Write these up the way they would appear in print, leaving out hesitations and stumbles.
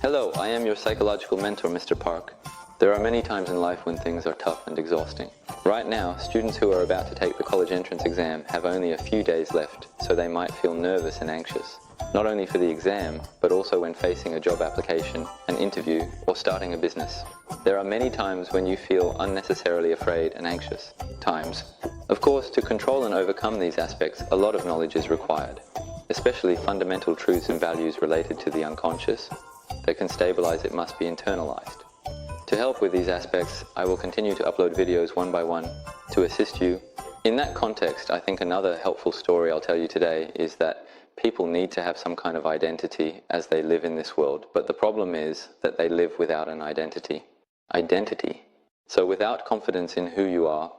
Hello, I am your psychological mentor, Mr. Park. There are many times in life when things are tough and exhausting. Right now, students who are about to take the college entrance exam have only a few days left, so they might feel nervous and anxious. Not only for the exam, but also when facing a job application, an interview, or starting a business. There are many times when you feel unnecessarily afraid and anxious. Times. Of course, to control and overcome these aspects, a lot of knowledge is required, especially fundamental truths and values related to the unconscious. That can stabilize it must be internalized. To help with these aspects, I will continue to upload videos one by one to assist you. In that context, I think another helpful story I'll tell you today is that people need to have some kind of identity as they live in this world, but the problem is that they live without an identity. Identity. So without confidence in who you are,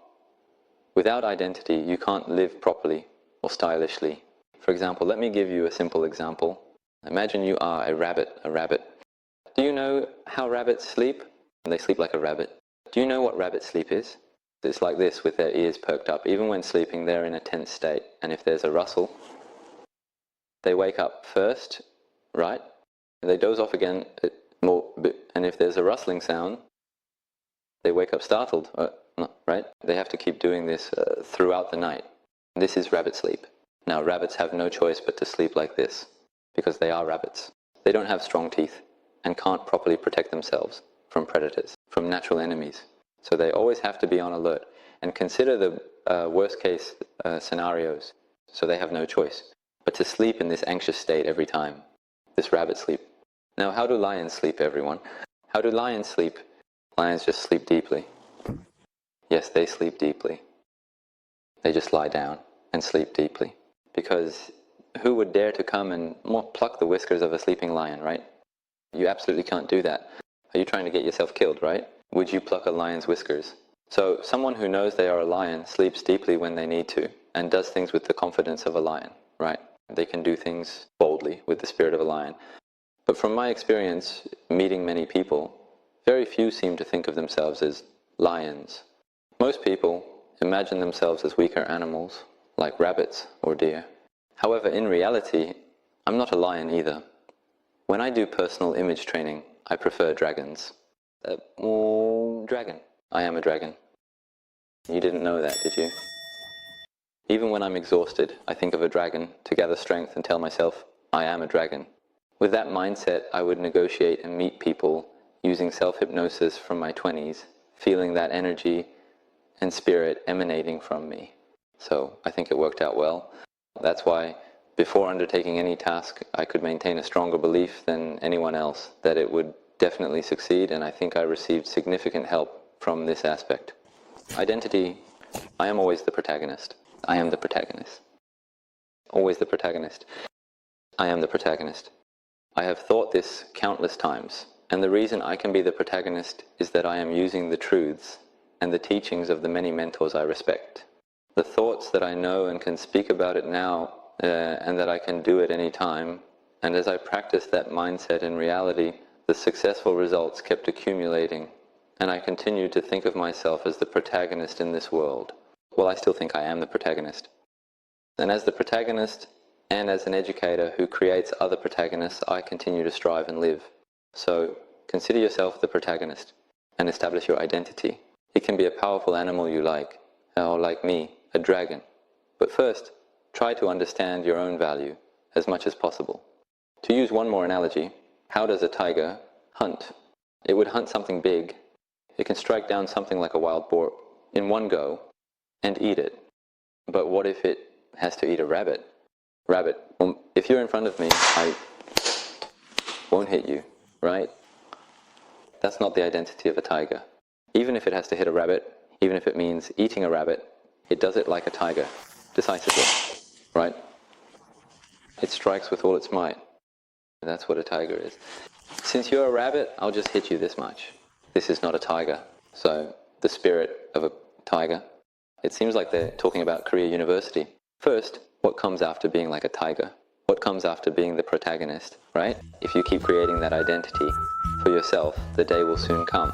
without identity, you can't live properly or stylishly. For example, let me give you a simple example. Imagine you are a rabbit. Do you know how rabbits sleep? They sleep like a rabbit. Do you know what rabbit sleep is? It's like this, with their ears perked up. Even when sleeping, they're in a tense state. And if there's a rustle, they wake up first, right? They doze off again, and if there's a rustling sound, they wake up startled, right? They have to keep doing this throughout the night. This is rabbit sleep. Now, rabbits have no choice but to sleep like this, because they are rabbits. They don't have strong teeth and can't properly protect themselves from predators, from natural enemies. So they always have to be on alert and consider the worst case scenarios. So they have no choice but to sleep in this anxious state every time, this rabbit sleep. Now, how do lions sleep, everyone? How do lions sleep? Lions just sleep deeply. Yes, they sleep deeply. They just lie down and sleep deeply. Because who would dare to come and pluck the whiskers of a sleeping lion, right? You absolutely can't do that. Are you trying to get yourself killed, right? Would you pluck a lion's whiskers? So someone who knows they are a lion sleeps deeply when they need to and does things with the confidence of a lion, right? They can do things boldly with the spirit of a lion. But from my experience, meeting many people, very few seem to think of themselves as lions. Most people imagine themselves as weaker animals, like rabbits or deer. However, in reality, I'm not a lion either. When I do personal image training, I prefer dragons. Dragon. I am a dragon. You didn't know that, did you? Even when I'm exhausted, I think of a dragon to gather strength and tell myself, I am a dragon. With that mindset, I would negotiate and meet people using self-hypnosis from my 20s, feeling that energy and spirit emanating from me. So I think it worked out well. That's why before undertaking any task, I could maintain a stronger belief than anyone else that it would definitely succeed, and I think I received significant help from this aspect. Identity, I am always the protagonist. I am the protagonist. Always the protagonist. I am the protagonist. I have thought this countless times, and the reason I can be the protagonist is that I am using the truths and the teachings of the many mentors I respect. The thoughts that I know and can speak about it now, and that I can do at any time, and as I practiced that mindset in reality, the successful results kept accumulating, and I continued to think of myself as the protagonist in this world. Well, I still think I am the protagonist. And as the protagonist, and as an educator who creates other protagonists, I continue to strive and live. So, consider yourself the protagonist, and establish your identity. It can be a powerful animal you like, or like me, a dragon. But first, try to understand your own value as much as possible. To use one more analogy, how does a tiger hunt? It would hunt something big. It can strike down something like a wild boar in one go and eat it. But what if it has to eat a rabbit? Rabbit, if you're in front of me, I won't hit you, right? That's not the identity of a tiger. Even if it has to hit a rabbit, even if it means eating a rabbit, it does it like a tiger, decisively. Right? It strikes with all its might. That's what a tiger is. Since you're a rabbit, I'll just hit you this much. This is not a tiger. So, the spirit of a tiger. It seems like they're talking about Korea University. First, what comes after being like a tiger? What comes after being the protagonist, right? If you keep creating that identity for yourself, the day will soon come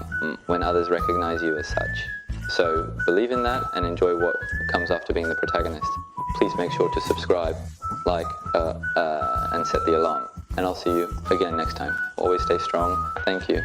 when others recognize you as such. So, believe in that and enjoy what comes after being the protagonist. Please make sure to subscribe, like, and set the alarm. and I'll see you again next time. Always stay strong. Thank you.